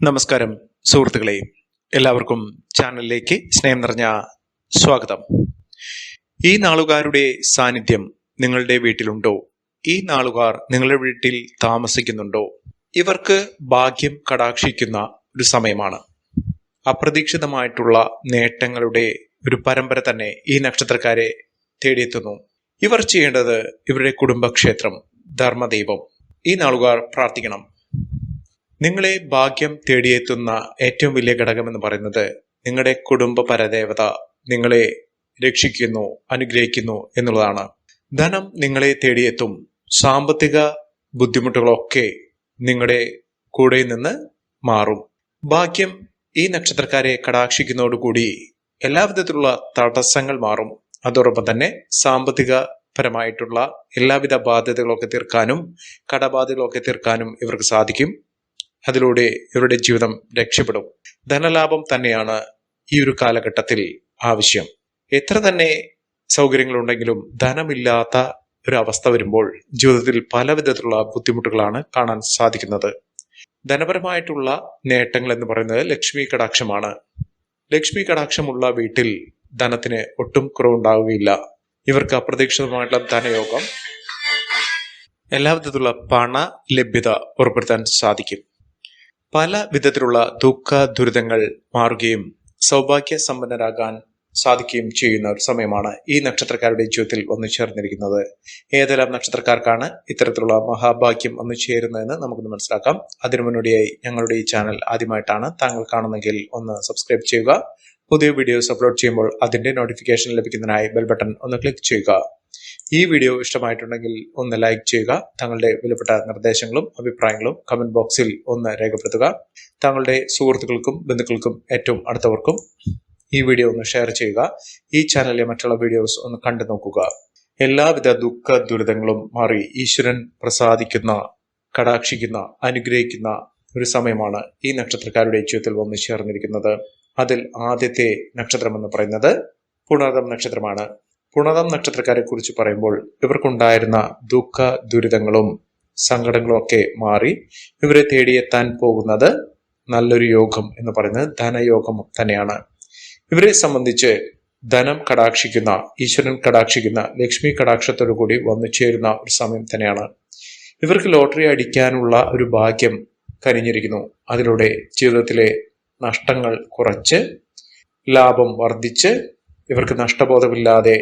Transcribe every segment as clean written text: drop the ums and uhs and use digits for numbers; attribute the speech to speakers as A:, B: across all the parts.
A: നമസ്കാരം സുഹൃത്തുക്കളെ, എല്ലാവർക്കും ചാനലിലേക്ക് സ്നേഹം നിറഞ്ഞ സ്വാഗതം. ഈ നാളുകാരുടെ സാന്നിധ്യം നിങ്ങളുടെ വീട്ടിലുണ്ടോ? ഈ നാളുകാർ നിങ്ങളുടെ വീട്ടിൽ താമസിക്കുന്നുണ്ടോ? ഇവർക്ക് ഭാഗ്യം കടാക്ഷിക്കുന്ന ഒരു സമയമാണ്. അപ്രതീക്ഷിതമായിട്ടുള്ള നേട്ടങ്ങളുടെ ഒരു പരമ്പര തന്നെ ഈ നക്ഷത്രക്കാരെ തേടിയെത്തുന്നു. ഇവർ ചെയ്യേണ്ടത് ഇവരുടെ കുടുംബക്ഷേത്രം, ധർമ്മദൈവം ഈ നാളുകാർ പ്രാർത്ഥിക്കണം. നിങ്ങളെ ഭാഗ്യം തേടിയെത്തുന്ന ഏറ്റവും വലിയ ഘടകം എന്ന് പറയുന്നത് നിങ്ങളുടെ കുടുംബ പരദേവത നിങ്ങളെ രക്ഷിക്കുന്നു, അനുഗ്രഹിക്കുന്നു എന്നുള്ളതാണ്. ധനം നിങ്ങളെ തേടിയെത്തും. സാമ്പത്തിക ബുദ്ധിമുട്ടുകളൊക്കെ നിങ്ങളുടെ കൂടെ നിന്ന് മാറും. ഭാഗ്യം ഈ നക്ഷത്രക്കാരെ കടാക്ഷിക്കുന്നതോടുകൂടി എല്ലാവിധത്തിലുള്ള തടസ്സങ്ങൾ മാറും. അതോടൊപ്പം തന്നെ സാമ്പത്തിക പരമായിട്ടുള്ള എല്ലാവിധ ബാധ്യതകളൊക്കെ തീർക്കാനും കടബാധ്യതകളൊക്കെ തീർക്കാനും ഇവർക്ക് സാധിക്കും. അതിലൂടെ ഇവരുടെ ജീവിതം രക്ഷപ്പെടും. ധനലാഭം തന്നെയാണ് ഈ ഒരു കാലഘട്ടത്തിൽ ആവശ്യം. എത്ര തന്നെ സൗകര്യങ്ങളുണ്ടെങ്കിലും ധനമില്ലാത്ത ഒരു അവസ്ഥ വരുമ്പോൾ ജീവിതത്തിൽ പല വിധത്തിലുള്ള ബുദ്ധിമുട്ടുകളാണ് കാണാൻ സാധിക്കുന്നത്. ധനപരമായിട്ടുള്ള നേട്ടങ്ങൾ എന്ന് പറയുന്നത് ലക്ഷ്മി കടാക്ഷമാണ്. ലക്ഷ്മി കടാക്ഷമുള്ള വീട്ടിൽ ധനത്തിന് ഒട്ടും കുറവുണ്ടാവുകയില്ല. ഇവർക്ക് അപ്രതീക്ഷിതമായിട്ടുള്ള ധനയോഗം, എല്ലാവിധത്തിലുള്ള പണ ലഭ്യത ഉറപ്പെടുത്താൻ സാധിക്കും. പല വിധത്തിലുള്ള ദുഃഖ ദുരിതങ്ങൾ മാറുകയും സൗഭാഗ്യ സമ്പന്നരാകാൻ സാധിക്കുകയും ചെയ്യുന്ന ഒരു സമയമാണ് ഈ നക്ഷത്രക്കാരുടെ ജീവിതത്തിൽ വന്നു ചേർന്നിരിക്കുന്നത്. ഏതെല്ലാം നക്ഷത്രക്കാർക്കാണ് ഇത്തരത്തിലുള്ള മഹാഭാഗ്യം വന്നു ചേരുന്നതെന്ന് നമുക്കൊന്ന് മനസ്സിലാക്കാം. അതിനു മുന്നോടിയായി ഞങ്ങളുടെ ഈ ചാനൽ ആദ്യമായിട്ടാണ് താങ്കൾ കാണുന്നെങ്കിൽ ഒന്ന് സബ്സ്ക്രൈബ് ചെയ്യുക. പുതിയ വീഡിയോസ് അപ്ലോഡ് ചെയ്യുമ്പോൾ അതിന്റെ നോട്ടിഫിക്കേഷൻ ലഭിക്കുന്നതിനായി ബെൽ ബട്ടൺ ഒന്ന് ക്ലിക്ക് ചെയ്യുക. ഈ വീഡിയോ ഇഷ്ടമായിട്ടുണ്ടെങ്കിൽ ഒന്ന് ലൈക്ക് ചെയ്യുക. താങ്കളുടെ വിലപ്പെട്ട നിർദ്ദേശങ്ങളും അഭിപ്രായങ്ങളും കമന്റ് ബോക്സിൽ ഒന്ന് രേഖപ്പെടുത്തുക. താങ്കളുടെ സുഹൃത്തുക്കൾക്കും ബന്ധുക്കൾക്കും ഏറ്റവും അടുത്തവർക്കും ഈ വീഡിയോ ഒന്ന് ഷെയർ ചെയ്യുക. ഈ ചാനലിലെ മറ്റുള്ള വീഡിയോസ് ഒന്ന് കണ്ടു നോക്കുക. എല്ലാവിധ ദുഃഖ ദുരിതങ്ങളും മാറി ഈശ്വരൻ പ്രസാദിക്കുന്ന, കടാക്ഷിക്കുന്ന, അനുഗ്രഹിക്കുന്ന ഒരു സമയമാണ് ഈ നക്ഷത്രക്കാരുടെ ജീവിതത്തിൽ വന്നു ചേർന്നിരിക്കുന്നത്. അതിൽ ആദ്യത്തെ നക്ഷത്രം എന്ന് പറയുന്നത് പുണർദം നക്ഷത്രമാണ്. പുണർദം നക്ഷത്രക്കാരെ കുറിച്ച് പറയുമ്പോൾ ഇവർക്കുണ്ടായിരുന്ന ദുഃഖ ദുരിതങ്ങളും സങ്കടങ്ങളും ഒക്കെ മാറി ഇവരെ തേടിയെത്താൻ പോകുന്നത് നല്ലൊരു യോഗം എന്ന് പറയുന്നത് ധനയോഗം തന്നെയാണ്. ഇവരെ സംബന്ധിച്ച് ധനം കടാക്ഷിക്കുന്ന, ഈശ്വരൻ കടാക്ഷിക്കുന്ന, ലക്ഷ്മി കടാക്ഷത്തോടു കൂടി വന്നു ചേരുന്ന ഒരു സമയം തന്നെയാണ്. ഇവർക്ക് ലോട്ടറി അടിക്കാനുള്ള ഒരു ഭാഗ്യം കനിഞ്ഞിരിക്കുന്നു. അതിലൂടെ ജീവിതത്തിലെ നഷ്ടങ്ങൾ കുറച്ച് ലാഭം വർദ്ധിച്ച് ഇവർക്ക് നഷ്ടബോധമില്ലാതെ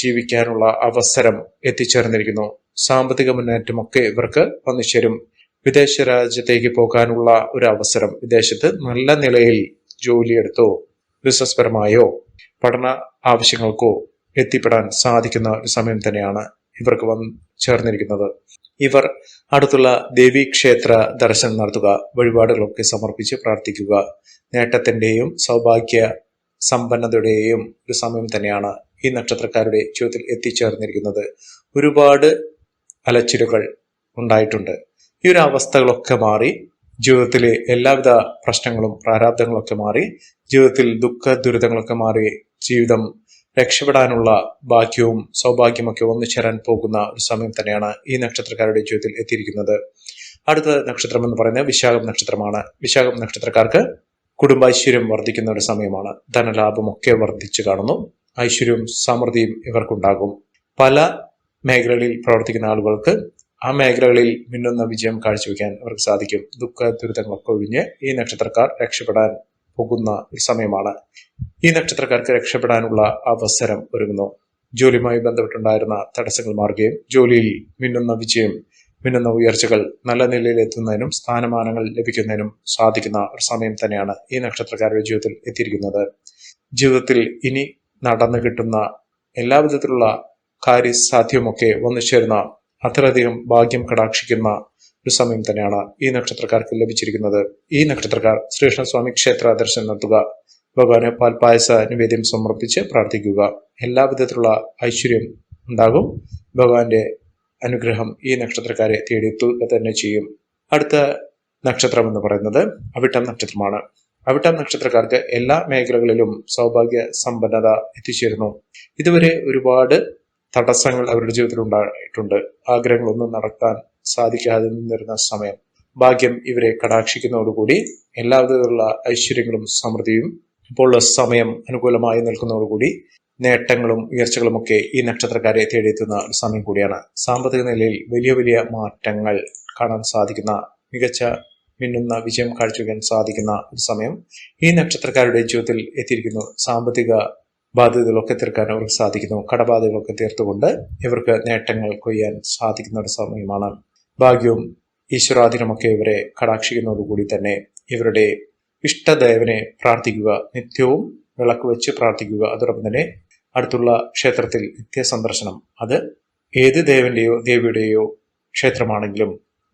A: ജീവിക്കാനുള്ള അവസരം എത്തിച്ചേർന്നിരിക്കുന്നു. സാമ്പത്തിക മുന്നേറ്റമൊക്കെ ഇവർക്ക് വന്നു ചേരും. വിദേശ രാജ്യത്തേക്ക് പോകാനുള്ള ഒരു അവസരം, വിദേശത്ത് നല്ല നിലയിൽ ജോലിയെടുത്തോ ബിസിനസ് പരമായോ പഠന ആവശ്യങ്ങൾക്കോ എത്തിപ്പെടാൻ സാധിക്കുന്ന ഒരു സമയം തന്നെയാണ് ഇവർക്ക് വന്ന് ചേർന്നിരിക്കുന്നത്. ഇവർ അടുത്തുള്ള ദേവീക്ഷേത്ര ദർശനം നടത്തുക, വഴിപാടുകളൊക്കെ സമർപ്പിച്ച് പ്രാർത്ഥിക്കുക. നേട്ടത്തിന്റെയും സൗഭാഗ്യ സമ്പന്നതയുടെയും ഒരു സമയം തന്നെയാണ് ഈ നക്ഷത്രക്കാരുടെ ജീവിതത്തിൽ എത്തിച്ചേർന്നിരിക്കുന്നത്. ഒരുപാട് അലച്ചിലുകൾ ഉണ്ടായിട്ടുണ്ട്. ഈ ഒരു അവസ്ഥകളൊക്കെ മാറി ജീവിതത്തിലെ എല്ലാവിധ പ്രശ്നങ്ങളും പ്രാരാബ്ദങ്ങളൊക്കെ മാറി ജീവിതത്തിൽ ദുഃഖ ദുരിതങ്ങളൊക്കെ മാറി ജീവിതം രക്ഷപ്പെടാനുള്ള ഭാഗ്യവും സൗഭാഗ്യമൊക്കെ ഒന്നു ചേരാൻ പോകുന്ന ഒരു സമയം തന്നെയാണ് ഈ നക്ഷത്രക്കാരുടെ ജീവിതത്തിൽ എത്തിയിരിക്കുന്നത്. അടുത്ത നക്ഷത്രം എന്ന് പറയുന്നത് വിശാഖം നക്ഷത്രമാണ്. വിശാഖം നക്ഷത്രക്കാർക്ക് കുടുംബൈശ്വര്യം വർദ്ധിക്കുന്ന ഒരു സമയമാണ്. ധനലാഭമൊക്കെ വർദ്ധിച്ചു കാണുന്നു. ഐശ്വര്യവും സമൃദ്ധിയും ഇവർക്കുണ്ടാകും. പല മേഖലകളിൽ പ്രവർത്തിക്കുന്ന ആളുകൾക്ക് ആ മേഖലകളിൽ മിന്നുന്ന വിജയം കാഴ്ചവെക്കാൻ അവർക്ക് സാധിക്കും. ദുഃഖ ദുരിതങ്ങളൊക്കെ ഒഴിഞ്ഞ് ഈ നക്ഷത്രക്കാർ രക്ഷപ്പെടാൻ പോകുന്ന ഒരു സമയമാണ്. ഈ നക്ഷത്രക്കാർക്ക് രക്ഷപ്പെടാനുള്ള അവസരം ഒരുങ്ങുന്നു. ജോലിയുമായി ബന്ധപ്പെട്ടുണ്ടായിരുന്ന തടസ്സങ്ങൾ മാറുകയും ജോലിയിൽ മിന്നുന്ന വിജയം, മിന്നുന്ന ഉയർച്ചകൾ, നല്ല നിലയിൽ എത്തുന്നതിനും സ്ഥാനമാനങ്ങൾ ലഭിക്കുന്നതിനും സാധിക്കുന്ന ഒരു സമയം തന്നെയാണ് ഈ നക്ഷത്രക്കാരുടെ ജീവിതത്തിൽ എത്തിയിരിക്കുന്നത്. ജീവിതത്തിൽ ഇനി നടന്നു കിട്ടുന്ന എല്ലാവിധത്തിലുള്ള കാര്യസാധ്യമൊക്കെ വന്നു ചേരുന്ന അത്രയധികം ഭാഗ്യം കടാക്ഷിക്കുന്ന ഒരു സമയം തന്നെയാണ് ഈ നക്ഷത്രക്കാർക്ക് ലഭിച്ചിരിക്കുന്നത്. ഈ നക്ഷത്രക്കാർ ശ്രീകൃഷ്ണസ്വാമി ക്ഷേത്ര ദർശനം നടത്തുക, ഭഗവാന് പാൽപായസ നിവേദ്യം സമർപ്പിച്ച് പ്രാർത്ഥിക്കുക. എല്ലാവിധത്തിലുള്ള ഐശ്വര്യം ഉണ്ടാകും. ഭഗവാന്റെ അനുഗ്രഹം ഈ നക്ഷത്രക്കാരെ തേടിയെത്തുക തന്നെ ചെയ്യും. അടുത്ത നക്ഷത്രം എന്ന് പറയുന്നത് അവിട്ടം നക്ഷത്രമാണ്. അവിട്ടം നക്ഷത്രക്കാർക്ക് എല്ലാ മേഖലകളിലും സൗഭാഗ്യ സമ്പന്നത എത്തിച്ചേരുന്നു. ഇതുവരെ ഒരുപാട് തടസ്സങ്ങൾ അവരുടെ ജീവിതത്തിൽ ഉണ്ടായിട്ടുണ്ട്. ആഗ്രഹങ്ങളൊന്നും നടക്കാൻ സാധിക്കാതെ നിന്നിരുന്ന സമയം ഭാഗ്യം ഇവരെ കടാക്ഷിക്കുന്നതോടുകൂടി എല്ലാവിധത്തിലുള്ള ഐശ്വര്യങ്ങളും സമൃദ്ധിയും ഇപ്പോൾ സമയം അനുകൂലമായി നിൽക്കുന്നതോടുകൂടി നേട്ടങ്ങളും ഉയർച്ചകളും ഒക്കെ ഈ നക്ഷത്രക്കാരെ തേടിയെത്തുന്ന ഒരു സമയം കൂടിയാണ്. സാമ്പത്തിക നിലയിൽ വലിയ വലിയ മാറ്റങ്ങൾ കാണാൻ സാധിക്കുന്ന, മികച്ച മിന്നുന്ന വിജയം കാഴ്ചവെക്കാൻ സാധിക്കുന്ന ഒരു സമയം ഈ നക്ഷത്രക്കാരുടെ ജീവിതത്തിൽ എത്തിയിരിക്കുന്നു. സാമ്പത്തിക ബാധ്യതകളൊക്കെ തീർക്കാൻ അവർക്ക് സാധിക്കുന്നു. കടബാധ്യതകളൊക്കെ തീർത്തുകൊണ്ട് ഇവർക്ക് നേട്ടങ്ങൾ കൊയ്യാൻ സാധിക്കുന്ന ഒരു സമയമാണ്. ഭാഗ്യവും ഈശ്വരാധീനമൊക്കെ ഇവരെ കടാക്ഷിക്കുന്നതോടുകൂടി തന്നെ ഇവരുടെ ഇഷ്ടദേവനെ പ്രാർത്ഥിക്കുക, നിത്യവും വിളക്ക് വെച്ച് പ്രാർത്ഥിക്കുക. അതോടൊപ്പം തന്നെ അടുത്തുള്ള ക്ഷേത്രത്തിൽ നിത്യസന്ദർശനം, അത് ഏത് ദേവന്റെയോ ദേവിയുടെയോ ക്ഷേത്രമാണെങ്കിലും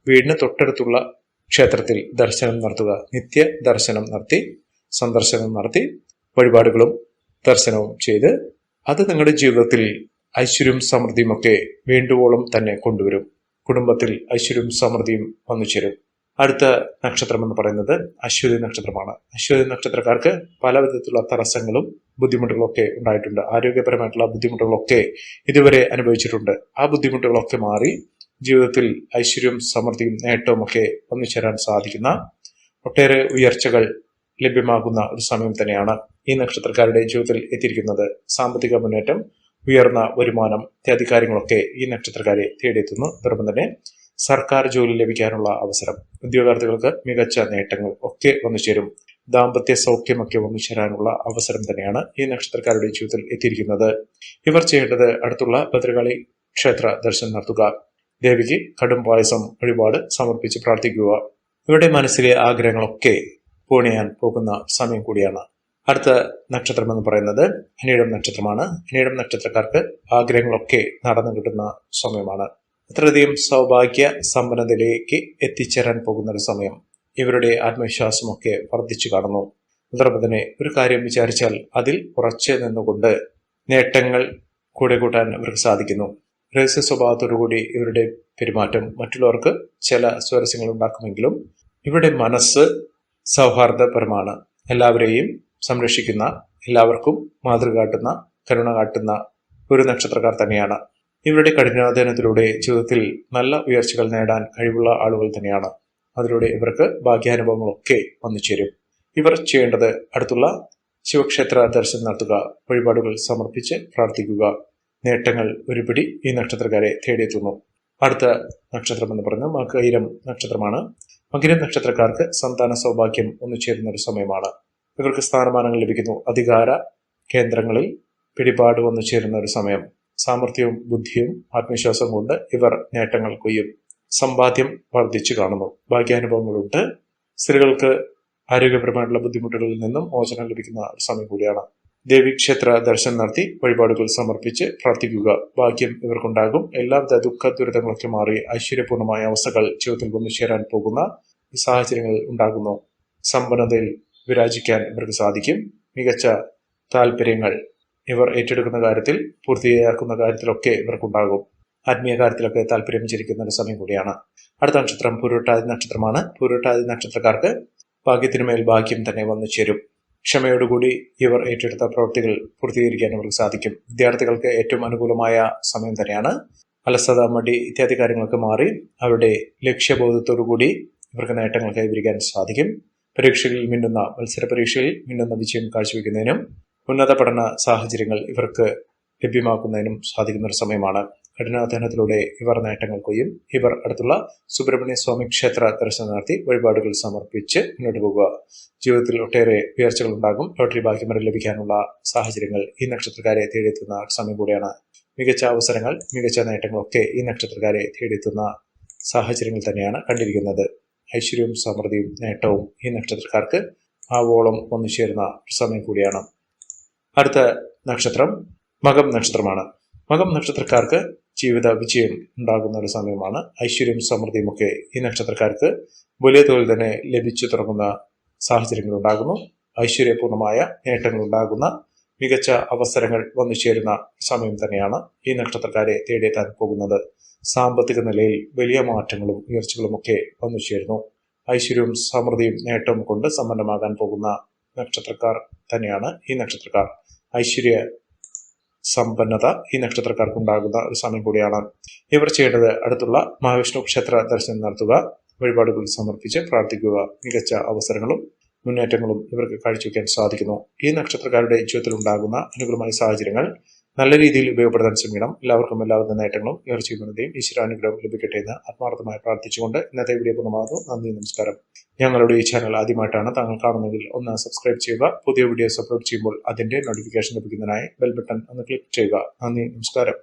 A: വീടിന് തൊട്ടടുത്തുള്ള ക്ഷേത്രത്തിൽ ദർശനം നടത്തുക. നിത്യ ദർശനം നടത്തി, സന്ദർശനം നടത്തി, വഴിപാടുകളും ദർശനവും ചെയ്ത് അത് നിങ്ങളുടെ ജീവിതത്തിൽ ഐശ്വര്യവും സമൃദ്ധിയും ഒക്കെ വേണ്ടുവോളം തന്നെ കൊണ്ടുവരും. കുടുംബത്തിൽ ഐശ്വര്യവും സമൃദ്ധിയും വന്നു ചേരും. അടുത്ത നക്ഷത്രം എന്ന് പറയുന്നത് അശ്വതി നക്ഷത്രമാണ്. അശ്വതി നക്ഷത്രക്കാർക്ക് പല വിധത്തിലുള്ള തടസ്സങ്ങളും ബുദ്ധിമുട്ടുകളൊക്കെ ഉണ്ടായിട്ടുണ്ട്. ആരോഗ്യപരമായിട്ടുള്ള ബുദ്ധിമുട്ടുകളൊക്കെ ഇതുവരെ അനുഭവിച്ചിട്ടുണ്ട്. ആ ബുദ്ധിമുട്ടുകളൊക്കെ മാറി ജീവിതത്തിൽ ഐശ്വര്യവും സമൃദ്ധിയും നേട്ടവും ഒക്കെ വന്നു ചേരാൻ സാധിക്കുന്ന ഒട്ടേറെ ഉയർച്ചകൾ ലഭ്യമാകുന്ന ഒരു സമയം തന്നെയാണ് ഈ നക്ഷത്രക്കാരുടെ ജീവിതത്തിൽ എത്തിയിരിക്കുന്നത്. സാമ്പത്തിക മുന്നേറ്റം, ഉയർന്ന വരുമാനം ഇത്യാദി കാര്യങ്ങളൊക്കെ ഈ നക്ഷത്രക്കാരെ തേടിയെത്തുന്നു. അതോടൊപ്പം തന്നെ സർക്കാർ ജോലി ലഭിക്കാനുള്ള അവസരം, ഉദ്യോഗാർത്ഥികൾക്ക് മികച്ച നേട്ടങ്ങൾ ഒക്കെ വന്നു ചേരും. ദാമ്പത്യ സൗഖ്യമൊക്കെ വന്നു ചേരാനുള്ള അവസരം തന്നെയാണ് ഈ നക്ഷത്രക്കാരുടെ ജീവിതത്തിൽ എത്തിയിരിക്കുന്നത്. ഇവർ ചെയ്യേണ്ടത് അടുത്തുള്ള ഭദ്രകാളി ക്ഷേത്ര ദർശനം നടത്തുക. ദേവിക്ക് കടും പായസം വഴിപാട് സമർപ്പിച്ച് പ്രാർത്ഥിക്കുക. ഇവരുടെ മനസ്സിലെ ആഗ്രഹങ്ങളൊക്കെ പൂണിയാൻ പോകുന്ന സമയം കൂടിയാണ്. അടുത്ത നക്ഷത്രം എന്ന് പറയുന്നത് അനിഴം നക്ഷത്രമാണ്. അനിഴം നക്ഷത്രക്കാർക്ക് ആഗ്രഹങ്ങളൊക്കെ നടന്നു കിട്ടുന്ന സമയമാണ്. അത്രയധികം സൗഭാഗ്യ സമ്പന്നതയിലേക്ക് എത്തിച്ചേരാൻ പോകുന്ന ഒരു സമയം. ഇവരുടെ ആത്മവിശ്വാസമൊക്കെ വർദ്ധിച്ചു കാണുന്നു. അതോടൊപ്പം തന്നെ ഒരു കാര്യം വിചാരിച്ചാൽ അതിൽ ഉറച്ചു നിന്നുകൊണ്ട് നേട്ടങ്ങൾ കൂടെ കൂട്ടാൻ ഇവർക്ക് സാധിക്കുന്നു. രഹസ്യ സ്വഭാവത്തോടുകൂടി ഇവരുടെ പെരുമാറ്റം മറ്റുള്ളവർക്ക് ചില സ്വാരസ്യങ്ങൾ ഉണ്ടാക്കുമെങ്കിലും ഇവരുടെ മനസ്സ് സൗഹാർദ്ദപരമാണ്. എല്ലാവരെയും സംരക്ഷിക്കുന്ന, എല്ലാവർക്കും മാതൃക കാട്ടുന്ന, കരുണ കാട്ടുന്ന ഒരു നക്ഷത്രക്കാർ തന്നെയാണ്. ഇവരുടെ കഠിനാധ്വാനത്തിലൂടെ ജീവിതത്തിൽ നല്ല ഉയർച്ചകൾ നേടാൻ കഴിവുള്ള ആളുകൾ തന്നെയാണ്. അതിലൂടെ ഇവർക്ക് ഭാഗ്യാനുഭവങ്ങളൊക്കെ വന്നു ചേരും. ഇവർ ചെയ്യേണ്ടത് അടുത്തുള്ള ശിവക്ഷേത്ര ദർശനം നടത്തുക, വഴിപാടുകൾ സമർപ്പിച്ച് പ്രാർത്ഥിക്കുക. നേട്ടങ്ങൾ ഒരുപിടി ഈ നക്ഷത്രക്കാരെ തേടിയെത്തുന്നു. അടുത്ത നക്ഷത്രം എന്ന് പറയുന്നത് മകയിരം നക്ഷത്രമാണ്. മകയിരം നക്ഷത്രക്കാർക്ക് സന്താന സൗഭാഗ്യം ഒന്നു ചേരുന്ന ഒരു സമയമാണ്. ഇവർക്ക് സ്ഥാനമാനങ്ങൾ ലഭിക്കുന്നു. അധികാര കേന്ദ്രങ്ങളിൽ പിടിപാട് വന്നു ചേരുന്ന ഒരു സമയം. സാമർഥ്യവും ബുദ്ധിയും ആത്മവിശ്വാസവും കൊണ്ട് ഇവർ നേട്ടങ്ങൾ കൊയ്യും. സമ്പാദ്യം വർദ്ധിച്ചു കാണുന്നു. ഭാഗ്യാനുഭവങ്ങളുണ്ട്. സ്ത്രീകൾക്ക് ആരോഗ്യപരമായിട്ടുള്ള ബുദ്ധിമുട്ടുകളിൽ നിന്നും മോചനം ലഭിക്കുന്ന ഒരു സമയം കൂടിയാണ്. ദേവീക്ഷേത്ര ദർശനം നടത്തി വഴിപാടുകൾ സമർപ്പിച്ച് പ്രാർത്ഥിക്കുക. ഭാഗ്യം ഇവർക്കുണ്ടാകും. എല്ലാവിധ ദുഃഖ ദുരിതങ്ങളൊക്കെ മാറി ഐശ്വര്യപൂർണമായ അവസ്ഥകൾ ജീവിതത്തിൽ വന്നു ചേരാൻ പോകുന്ന സാഹചര്യങ്ങൾ ഉണ്ടാകുന്നു. സമ്പന്നതയിൽ വിരാജിക്കാൻ ഇവർക്ക് സാധിക്കും. മികച്ച താല്പര്യങ്ങൾ ഇവർ ഏറ്റെടുക്കുന്ന കാര്യത്തിൽ, പൂർത്തിയാക്കുന്ന കാര്യത്തിലൊക്കെ ഇവർക്കുണ്ടാകും. ആത്മീയ കാര്യത്തിലൊക്കെ താല്പര്യം ചിരിക്കുന്ന ഒരു സമയം കൂടിയാണ്. അടുത്ത നക്ഷത്രം പൂരുരുട്ടാതി നക്ഷത്രമാണ്. പൂരുരുട്ടാതി നക്ഷത്രക്കാർക്ക് ഭാഗ്യത്തിനുമേൽ ഭാഗ്യം തന്നെ വന്നു ചേരും. ക്ഷമയോടുകൂടി ഇവർ ഏറ്റെടുത്ത പ്രവൃത്തികൾ പൂർത്തീകരിക്കാൻ ഇവർക്ക് സാധിക്കും. വിദ്യാർത്ഥികൾക്ക് ഏറ്റവും അനുകൂലമായ സമയം തന്നെയാണ്. അലസത, മടി ഇത്യാദി കാര്യങ്ങളൊക്കെ മാറി അവരുടെ ലക്ഷ്യബോധത്തോടുകൂടി ഇവർക്ക് നേട്ടങ്ങൾ കൈവരിക്കാൻ സാധിക്കും. പരീക്ഷകളിൽ മിന്നുന്ന, മത്സര പരീക്ഷകളിൽ മിന്നുന്ന വിജയം കാഴ്ചവെക്കുന്നതിനും ഉന്നത പഠന സാഹചര്യങ്ങൾ ഇവർക്ക് ലഭ്യമാക്കുന്നതിനും സാധിക്കുന്ന ഒരു സമയമാണ്. കഠിനാധ്വാനത്തിലൂടെ ഇവർ നേട്ടങ്ങൾ കൊയ്യും. ഇവർ അടുത്തുള്ള സുബ്രഹ്മണ്യ സ്വാമി ക്ഷേത്ര ദർശനം നടത്തി വഴിപാടുകൾ സമർപ്പിച്ച് മുന്നോട്ട് പോകുക. ജീവിതത്തിൽ ഒട്ടേറെ ഉയർച്ചകൾ ഉണ്ടാകും. ലോട്ടറി ഭാഗ്യം ലഭിക്കാനുള്ള സാഹചര്യങ്ങൾ ഈ നക്ഷത്രക്കാരെ തേടിയെത്തുന്ന സമയം കൂടിയാണ്. മികച്ച അവസരങ്ങൾ, മികച്ച നേട്ടങ്ങളൊക്കെ ഈ നക്ഷത്രക്കാരെ തേടിയെത്തുന്ന സാഹചര്യങ്ങൾ തന്നെയാണ് കണ്ടിരിക്കുന്നത്. ഐശ്വര്യവും സമൃദ്ധിയും നേട്ടവും ഈ നക്ഷത്രക്കാർക്ക് ആവോളം വന്നു ചേരുന്ന ഒരു സമയം കൂടിയാണ്. അടുത്ത നക്ഷത്രം മകം നക്ഷത്രമാണ്. മകം നക്ഷത്രക്കാർക്ക് ജീവിത വിജയം ഉണ്ടാകുന്ന ഒരു സമയമാണ്. ഐശ്വര്യവും സമൃദ്ധിയും ഒക്കെ ഈ നക്ഷത്രക്കാർക്ക് വലിയ തോതിൽ തന്നെ ലഭിച്ചു തുടങ്ങുന്ന സാഹചര്യങ്ങൾ ഉണ്ടാകുന്നു. ഐശ്വര്യപൂർണമായ നേട്ടങ്ങൾ ഉണ്ടാകുന്ന മികച്ച അവസരങ്ങൾ വന്നു ചേരുന്ന സമയം തന്നെയാണ് ഈ നക്ഷത്രക്കാരെ തേടിയെത്താൻ പോകുന്നത്. സാമ്പത്തിക നിലയിൽ വലിയ മാറ്റങ്ങളും ഉയർച്ചകളും ഒക്കെ വന്നു ചേരുന്നു. ഐശ്വര്യവും സമൃദ്ധിയും നേട്ടവും കൊണ്ട് സമ്പന്നമാകാൻ പോകുന്ന നക്ഷത്രക്കാർ തന്നെയാണ് ഈ നക്ഷത്രക്കാർ. ഐശ്വര്യ സമ്പന്നത ഈ നക്ഷത്രക്കാർക്ക് ഉണ്ടാകുന്ന ഒരു സമയം കൂടിയാണ്. ഇവർ ചെയ്യേണ്ടത് അടുത്തുള്ള മഹാവിഷ്ണു ക്ഷേത്ര ദർശനം നടത്തുക, വഴിപാടുകൾ സമർപ്പിച്ച് പ്രാർത്ഥിക്കുക. മികച്ച അവസരങ്ങളും മുന്നേറ്റങ്ങളും ഇവർക്ക് കാഴ്ചവെക്കാൻ സാധിക്കുന്നു. ഈ നക്ഷത്രക്കാരുടെ ജീവിതത്തിൽ ഉണ്ടാകുന്ന അനുകൂലമായ സാഹചര്യങ്ങൾ നല്ല രീതിയിൽ ഉപയോഗപ്പെടുത്താൻ ശ്രമിക്കണം. എല്ലാവർക്കും എല്ലാവിധ നേട്ടങ്ങളും ഉയർച്ചയുന്നതയും ഈശ്വരാനുഗ്രഹം ലഭിക്കട്ടെ എന്ന് ആത്മാർത്ഥമായി പ്രാർത്ഥിച്ചുകൊണ്ട് ഇന്നത്തെ വീഡിയോ പൂർണ്ണമാകുന്നു. നന്ദി, നമസ്കാരം. ഞങ്ങളുടെ ഈ ചാനൽ ആദ്യമായിട്ടാണ് താങ്കൾ കാണുന്നതെങ്കിൽ ഒന്ന് സബ്സ്ക്രൈബ് ചെയ്യുക. പുതിയ വീഡിയോസ് അപ്ലോഡ് ചെയ്യുമ്പോൾ അതിന്റെ നോട്ടിഫിക്കേഷൻ ലഭിക്കുന്നതിനായി ബെൽ ബട്ടൺ ഒന്ന് ക്ലിക്ക് ചെയ്യുക. നന്ദി, നമസ്കാരം.